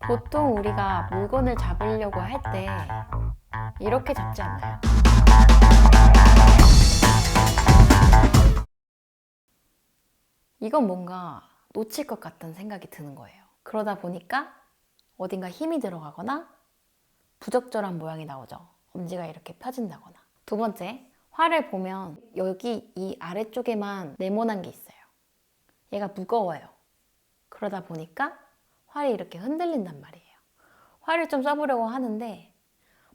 보통 우리가 물건을 잡으려고 할 때 이렇게 잡지 않나요? 이건 뭔가 놓칠 것 같다는 생각이 드는 거예요. 그러다 보니까 어딘가 힘이 들어가거나 부적절한 모양이 나오죠. 엄지가 이렇게 펴진다거나. 두 번째, 활을 보면 여기 이 아래쪽에만 네모난 게 있어요. 얘가 무거워요. 그러다 보니까 활이 이렇게 흔들린단 말이에요. 활을 좀 써보려고 하는데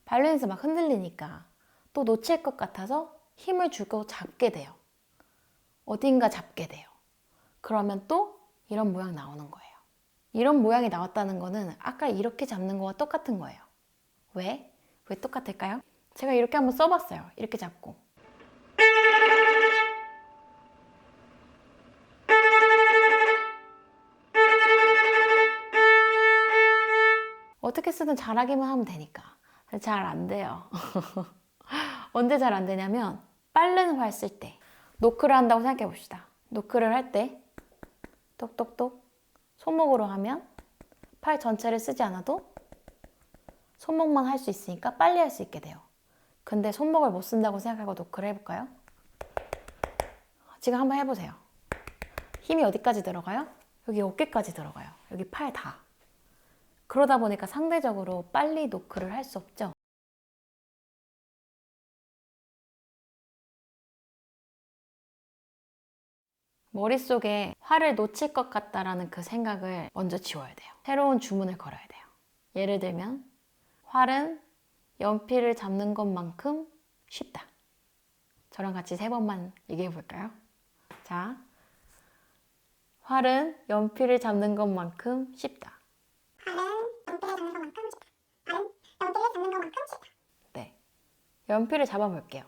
밸런스 막 흔들리니까 또 놓칠 것 같아서 힘을 주고 잡게 돼요. 어딘가 잡게 돼요. 그러면 또 이런 모양 나오는 거예요. 이런 모양이 나왔다는 거는 아까 이렇게 잡는 거와 똑같은 거예요. 왜? 왜 똑같을까요? 제가 이렇게 한번 써봤어요. 이렇게 잡고. 어떻게 쓰든 잘하기만 하면 되니까. 잘 안 돼요. 언제 잘 안 되냐면 빠른 활 쓸 때. 노크를 한다고 생각해 봅시다. 노크를 할 때 똑똑똑 손목으로 하면 팔 전체를 쓰지 않아도 손목만 할 수 있으니까 빨리 할 수 있게 돼요. 근데 손목을 못 쓴다고 생각하고 노크를 해볼까요? 지금 한번 해보세요. 힘이 어디까지 들어가요? 여기 어깨까지 들어가요. 여기 팔 다. 그러다 보니까 상대적으로 빨리 노크를 할 수 없죠. 머릿속에 활을 놓칠 것 같다라는 그 생각을 먼저 지워야 돼요. 새로운 주문을 걸어야 돼요. 예를 들면 활은 연필을 잡는 것만큼 쉽다. 저랑 같이 3번만 얘기해 볼까요? 자, 활은 연필을 잡는 것만큼 쉽다. 네, 연필을 잡아볼게요.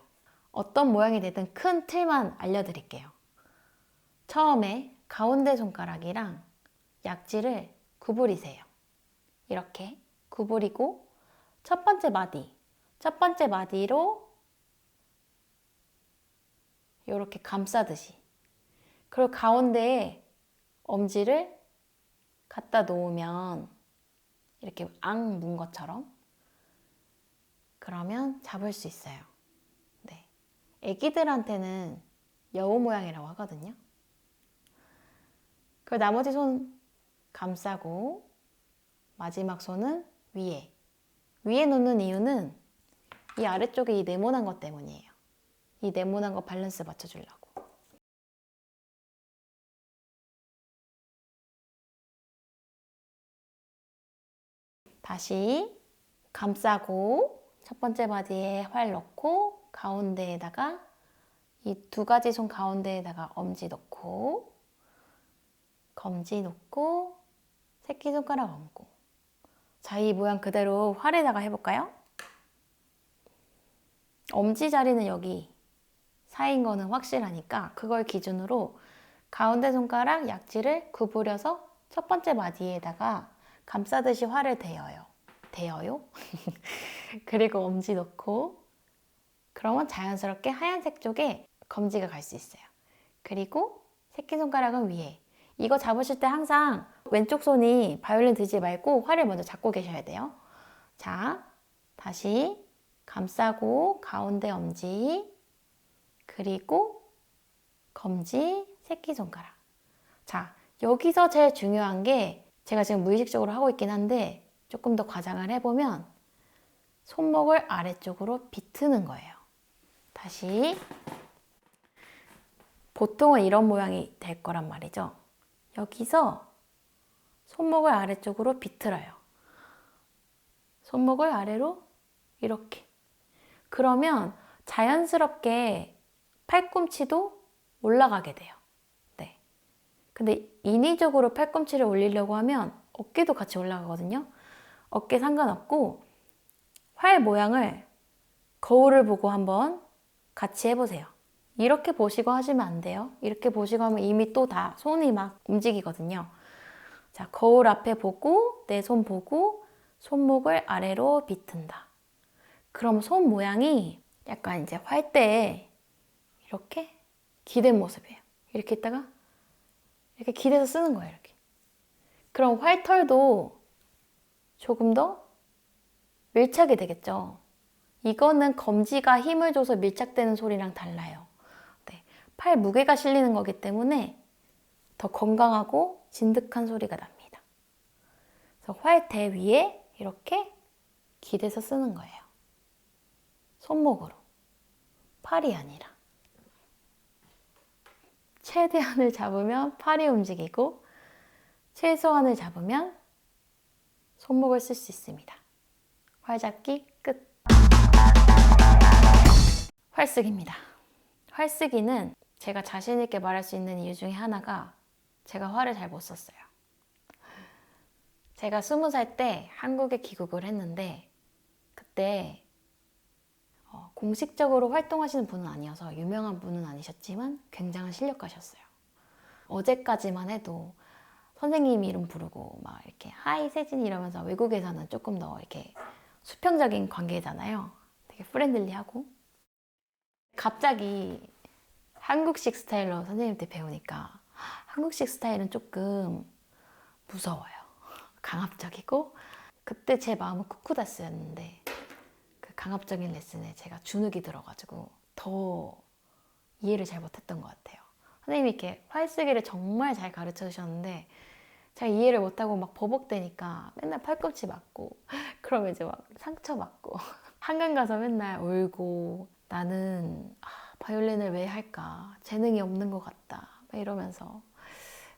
어떤 모양이 되든 큰 틀만 알려드릴게요. 처음에 가운데 손가락이랑 약지를 구부리세요. 이렇게 구부리고 첫 번째 마디로 이렇게 감싸듯이, 그리고 가운데에 엄지를 갖다 놓으면 이렇게 앙 문 것처럼, 그러면 잡을 수 있어요. 네. 애기들한테는 여우 모양이라고 하거든요. 그리고 나머지 손 감싸고 마지막 손은 위에 놓는 이유는 이 아래쪽에 이 네모난 것 때문이에요. 이 네모난 거 밸런스 맞춰주려고. 다시 감싸고 첫 번째 바디에 활 넣고 가운데에다가 이 2가지 손 가운데에다가 엄지 넣고 검지 놓고 새끼손가락 얹고. 자, 이 모양 그대로 활에다가 해볼까요? 엄지 자리는 여기 사이인 거는 확실하니까 그걸 기준으로 가운데 손가락 약지를 구부려서 첫 번째 마디에다가 감싸듯이 활을 대어요. 그리고 엄지 넣고, 그러면 자연스럽게 하얀색 쪽에 검지가 갈 수 있어요. 그리고 새끼손가락은 위에. 이거 잡으실 때 항상 왼쪽 손이 바이올린 들지 말고 활을 먼저 잡고 계셔야 돼요. 자, 다시 감싸고 가운데 엄지, 그리고 검지, 새끼손가락. 자, 여기서 제일 중요한 게, 제가 지금 무의식적으로 하고 있긴 한데 조금 더 과장을 해보면 손목을 아래쪽으로 비트는 거예요. 다시. 보통은 이런 모양이 될 거란 말이죠. 여기서 손목을 아래쪽으로 비틀어요. 손목을 아래로 이렇게. 그러면 자연스럽게 팔꿈치도 올라가게 돼요. 네. 근데 인위적으로 팔꿈치를 올리려고 하면 어깨도 같이 올라가거든요. 어깨 상관없고 활 모양을 거울을 보고 한번 같이 해보세요. 이렇게 보시고 하시면 안 돼요. 이렇게 보시고 하면 이미 또 다 손이 막 움직이거든요. 자, 거울 앞에 보고 내 손 보고 손목을 아래로 비튼다. 그럼 손 모양이 약간 이제 활대에 이렇게 기댄 모습이에요. 이렇게 있다가 이렇게 기대서 쓰는 거예요. 이렇게. 그럼 활털도 조금 더 밀착이 되겠죠. 이거는 검지가 힘을 줘서 밀착되는 소리랑 달라요. 네, 팔 무게가 실리는 거기 때문에 더 건강하고 진득한 소리가 납니다. 그래서 활대 위에 이렇게 기대서 쓰는 거예요. 손목으로. 팔이 아니라. 최대한을 잡으면 팔이 움직이고 최소한을 잡으면 손목을 쓸 수 있습니다. 활잡기 끝. 활쓰기입니다. 활쓰기는 제가 자신 있게 말할 수 있는 이유 중에 하나가 제가 활을 잘 못 썼어요. 제가 20살 때 한국에 귀국을 했는데 그때 공식적으로 활동하시는 분은 아니어서 유명한 분은 아니셨지만 굉장한 실력가셨어요. 어제까지만 해도 선생님 이름 부르고 막 이렇게 하이 세진 이러면서 외국에서는 조금 더 이렇게 수평적인 관계잖아요. 되게 프렌들리하고 갑자기 한국식 스타일로 선생님한테 배우니까 한국식 스타일은 조금 무서워요. 강압적이고 그때 제 마음은 쿠쿠다스였는데 그 강압적인 레슨에 제가 주눅이 들어가지고 더 이해를 잘 못했던 것 같아요. 선생님이 이렇게 활쓰기를 정말 잘 가르쳐 주셨는데 제가 이해를 못하고 막 버벅대니까 맨날 팔꿈치 맞고 그러면 이제 막 상처 받고 한강 가서 맨날 울고 나는 바이올린을 왜 할까? 재능이 없는 것 같다. 막 이러면서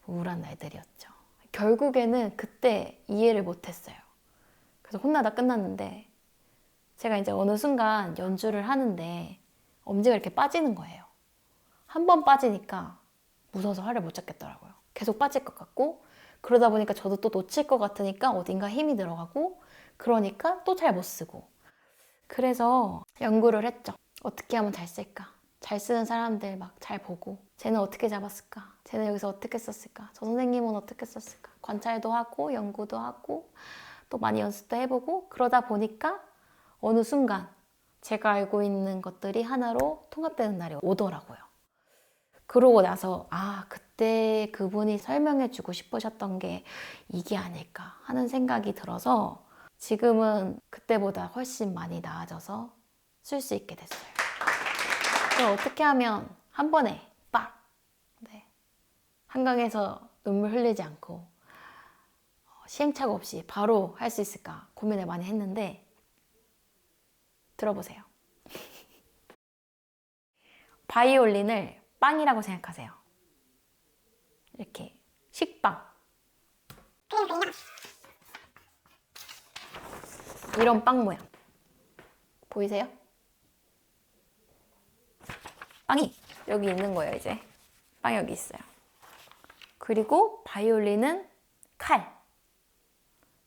우울한 날들이었죠. 결국에는 그때 이해를 못했어요. 그래서 혼나다 끝났는데 제가 이제 어느 순간 연주를 하는데 엄지가 이렇게 빠지는 거예요. 한 번 빠지니까 무서워서 활을 못 잡겠더라고요. 계속 빠질 것 같고 그러다 보니까 저도 또 놓칠 것 같으니까 어딘가 힘이 들어가고 그러니까 또 잘 못 쓰고 그래서 연구를 했죠. 어떻게 하면 잘 쓸까? 잘 쓰는 사람들 막 잘 보고 쟤는 어떻게 잡았을까? 쟤는 여기서 어떻게 썼을까? 저 선생님은 어떻게 썼을까? 관찰도 하고 연구도 하고 또 많이 연습도 해보고 그러다 보니까 어느 순간 제가 알고 있는 것들이 하나로 통합되는 날이 오더라고요. 그러고 나서 그때 그분이 설명해 주고 싶으셨던 게 이게 아닐까 하는 생각이 들어서 지금은 그때보다 훨씬 많이 나아져서 쓸 수 있게 됐어요. 그럼 어떻게 하면 한 번에 빡! 네. 한강에서 눈물 흘리지 않고 시행착오 없이 바로 할 수 있을까 고민을 많이 했는데 들어보세요. 바이올린을 빵이라고 생각하세요. 이렇게 식빵. 이런 빵 모양. 보이세요? 빵이 여기 있는 거예요, 이제. 빵이 여기 있어요. 그리고 바이올린은 칼.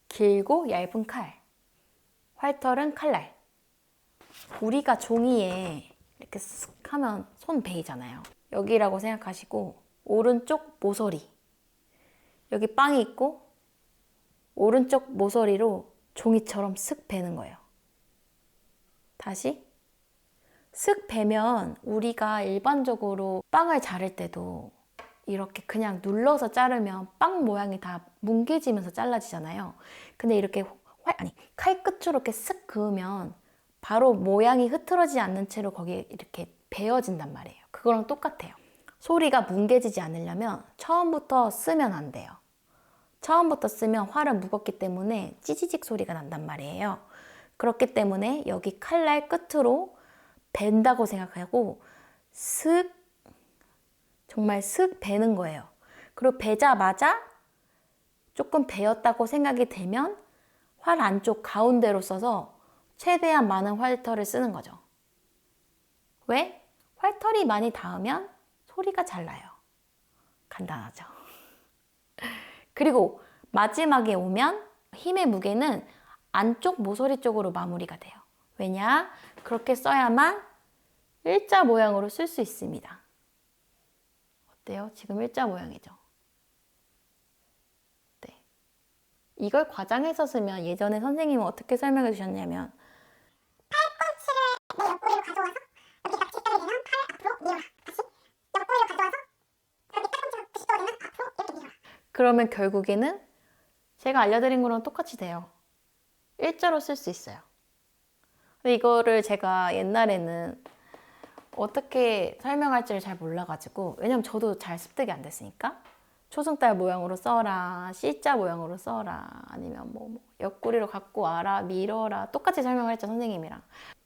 길고 얇은 칼. 활털은 칼날. 우리가 종이에 이렇게 쓱 하면 손 베이잖아요. 여기라고 생각하시고 오른쪽 모서리. 여기 빵이 있고 오른쪽 모서리로 종이처럼 쓱 베는 거예요. 다시 쓱 베면 우리가 일반적으로 빵을 자를 때도 이렇게 그냥 눌러서 자르면 빵 모양이 다 뭉개지면서 잘라지잖아요. 근데 이렇게 칼 끝으로 이렇게 쓱 그으면 바로 모양이 흐트러지지 않는 채로 거기에 이렇게 베어진단 말이에요. 그거랑 똑같아요. 소리가 뭉개지지 않으려면 처음부터 쓰면 안 돼요. 처음부터 쓰면 활은 무겁기 때문에 찌지직 소리가 난단 말이에요. 그렇기 때문에 여기 칼날 끝으로 벤다고 생각하고 슥 정말 슥 베는 거예요. 그리고 베자마자 조금 베었다고 생각이 되면 활 안쪽 가운데로 써서 최대한 많은 활털을 쓰는 거죠. 왜? 활털이 많이 닿으면 소리가 잘 나요. 간단하죠. 그리고 마지막에 오면 힘의 무게는 안쪽 모서리 쪽으로 마무리가 돼요. 왜냐? 그렇게 써야만 일자 모양으로 쓸 수 있습니다. 어때요? 지금 일자 모양이죠? 네. 이걸 과장해서 쓰면 예전에 선생님은 어떻게 설명해 주셨냐면 팔꿈치를 내 옆구리로 가져와서 여기 딱 찝각이 되면 팔 앞으로 밀어라. 다시 옆구리로 가져와서 그렇게 팔꿈치가 90도 되면 앞으로 이렇게 밀어라. 그러면 결국에는 제가 알려드린 거랑 똑같이 돼요. 일자로 쓸 수 있어요. 근데 이거를 제가 옛날에는 어떻게 설명할지를 잘 몰라가지고, 왜냐면 저도 잘 습득이 안 됐으니까 초승달 모양으로 써라, C자 모양으로 써라, 아니면 뭐 옆구리로 갖고 와라, 밀어라, 똑같이 설명을 했죠, 선생님이랑.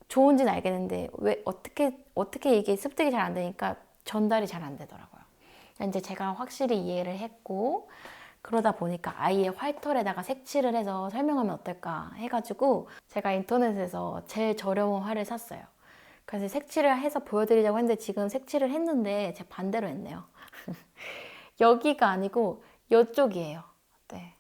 좋은지는 알겠는데 왜 어떻게 이게 습득이 잘 안 되니까 전달이 잘 안 되더라고요. 이제 제가 확실히 이해를 했고, 그러다 보니까 아예 활털에다가 색칠을 해서 설명하면 어떨까 해가지고 제가 인터넷에서 제일 저렴한 활을 샀어요. 그래서 색칠을 해서 보여드리자고 했는데 지금 색칠을 했는데 제가 반대로 했네요. 여기가 아니고 이쪽이에요. 네.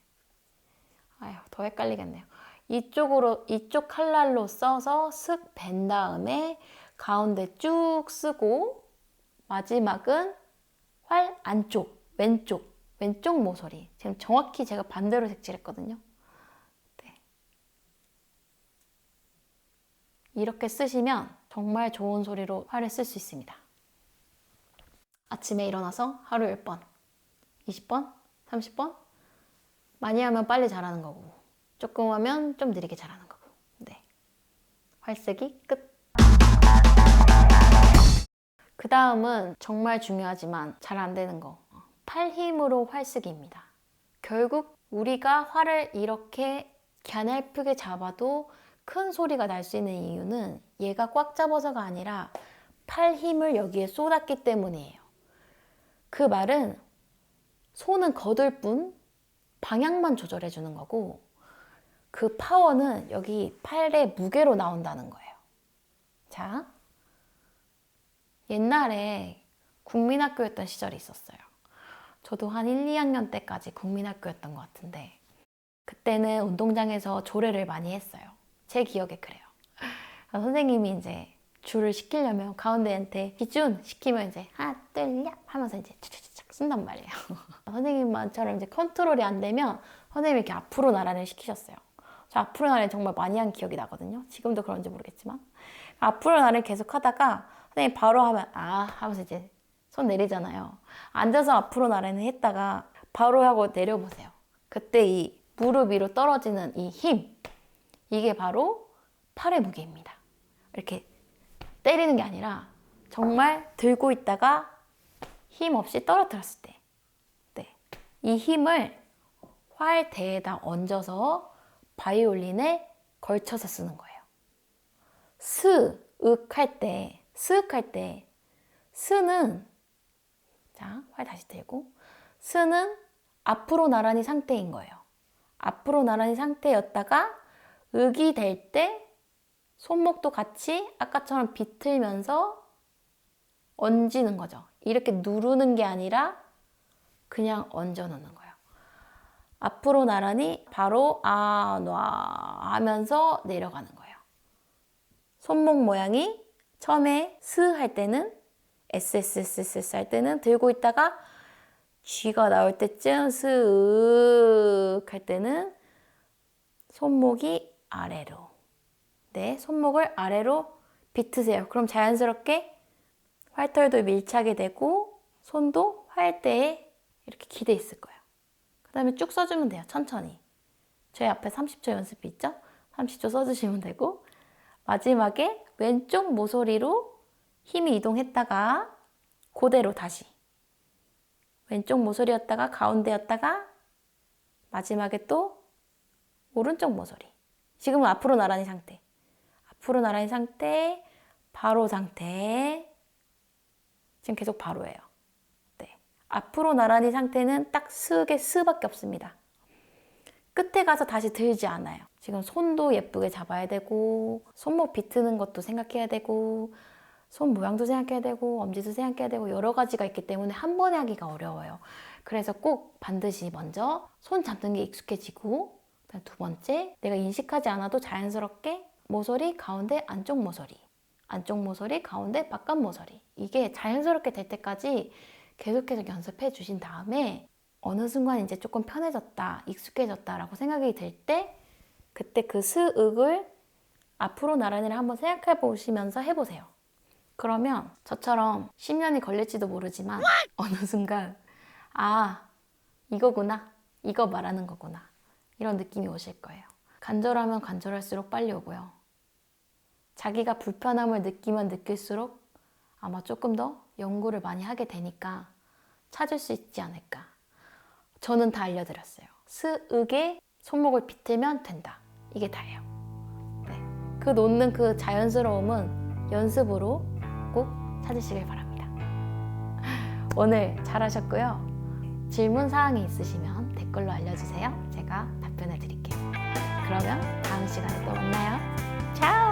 아휴, 더 헷갈리겠네요. 이쪽 칼날로 써서 슥 벤 다음에 가운데 쭉 쓰고 마지막은 활 안쪽, 왼쪽 모서리. 지금 정확히 제가 반대로 색칠했거든요. 네. 이렇게 쓰시면 정말 좋은 소리로 활을 쓸 수 있습니다. 아침에 일어나서 하루 10번, 20번, 30번. 많이 하면 빨리 잘하는 거고, 조금 하면 좀 느리게 잘하는 거고. 네. 활쓰기 끝. 그 다음은 정말 중요하지만 잘 안 되는 거. 팔 힘으로 활쓰기입니다. 결국 우리가 활을 이렇게 갸냘프게 잡아도 큰 소리가 날 수 있는 이유는 얘가 꽉 잡아서가 아니라 팔 힘을 여기에 쏟았기 때문이에요. 그 말은 손은 거들 뿐 방향만 조절해 주는 거고, 그 파워는 여기 팔의 무게로 나온다는 거예요. 자, 옛날에 국민학교였던 시절이 있었어요. 저도 한 1, 2학년 때까지 국민학교였던 것 같은데, 그때는 운동장에서 조례를 많이 했어요. 제 기억에 그래요. 선생님이 이제 줄을 시키려면 가운데한테 기준 시키면 이제 하나, 둘, 셋 하면서 이제 착착착 쓴단 말이에요. 선생님만처럼 이제 컨트롤이 안 되면 선생님이 이렇게 앞으로 나란히 시키셨어요. 저 앞으로 나란히 정말 많이 한 기억이 나거든요. 지금도 그런지 모르겠지만. 앞으로 나란히 계속 하다가 선생님 바로 하면 아 하면서 이제 손 내리잖아요. 앉아서 앞으로 나란히 했다가 바로 하고 내려보세요. 그때 이 무릎 위로 떨어지는 이 힘, 이게 바로 팔의 무게입니다. 이렇게 때리는 게 아니라 정말 들고 있다가 힘 없이 떨어뜨렸을 때, 네. 이 힘을 활대에다 얹어서 바이올린에 걸쳐서 쓰는 거예요. 슥 할 때, 스는, 자, 활 다시 들고, 스는 앞으로 나란히 상태인 거예요. 앞으로 나란히 상태였다가 윽이 될 때 손목도 같이 아까처럼 비틀면서 얹는 거죠. 이렇게 누르는 게 아니라 그냥 얹어 놓는 거예요. 앞으로 나란히 바로 아, 놔 하면서 내려가는 거예요. 손목 모양이 처음에 스 할 때는 SSSS 할 때는 들고 있다가 G가 나올 때쯤 스윽 할 때는 손목이 아래로. 네, 손목을 아래로 비트세요. 그럼 자연스럽게 활털도 밀착이 되고 손도 활대에 이렇게 기대 있을 거예요. 그 다음에 쭉 써주면 돼요. 천천히. 저희 앞에 30초 연습이 있죠? 30초 써주시면 되고, 마지막에 왼쪽 모서리로 힘이 이동했다가 그대로 다시 왼쪽 모서리였다가 가운데였다가 마지막에 또 오른쪽 모서리. 지금은 앞으로 나란히 상태. 앞으로 나란히 상태, 바로 상태. 지금 계속 바로예요. 네. 앞으로 나란히 상태는 딱 스의 스밖에 없습니다. 끝에 가서 다시 들지 않아요. 지금 손도 예쁘게 잡아야 되고, 손목 비트는 것도 생각해야 되고, 손 모양도 생각해야 되고, 엄지도 생각해야 되고, 여러 가지가 있기 때문에 한 번에 하기가 어려워요. 그래서 꼭 반드시 먼저 손 잡는 게 익숙해지고, 두 번째, 내가 인식하지 않아도 자연스럽게 모서리, 가운데, 안쪽 모서리, 가운데, 바깥 모서리. 이게 자연스럽게 될 때까지 계속해서 연습해 주신 다음에 어느 순간 이제 조금 편해졌다, 익숙해졌다라고 생각이 들 때 그때 그 스윽을 앞으로 나란히를 한번 생각해 보시면서 해보세요. 그러면 저처럼 10년이 걸릴지도 모르지만 어느 순간 아, 이거구나. 이거 말하는 거구나. 이런 느낌이 오실 거예요. 간절하면 간절할수록 빨리 오고요. 자기가 불편함을 느끼면 느낄수록 아마 조금 더 연구를 많이 하게 되니까 찾을 수 있지 않을까. 저는 다 알려드렸어요. 스윽에 손목을 비틀면 된다. 이게 다예요. 네. 그 놓는 그 자연스러움은 연습으로 꼭 찾으시길 바랍니다. 오늘 잘하셨고요. 질문 사항이 있으시면 댓글로 알려주세요. 제가 답변해 드릴게요. 그러면 다음 시간에 또 만나요. 차오!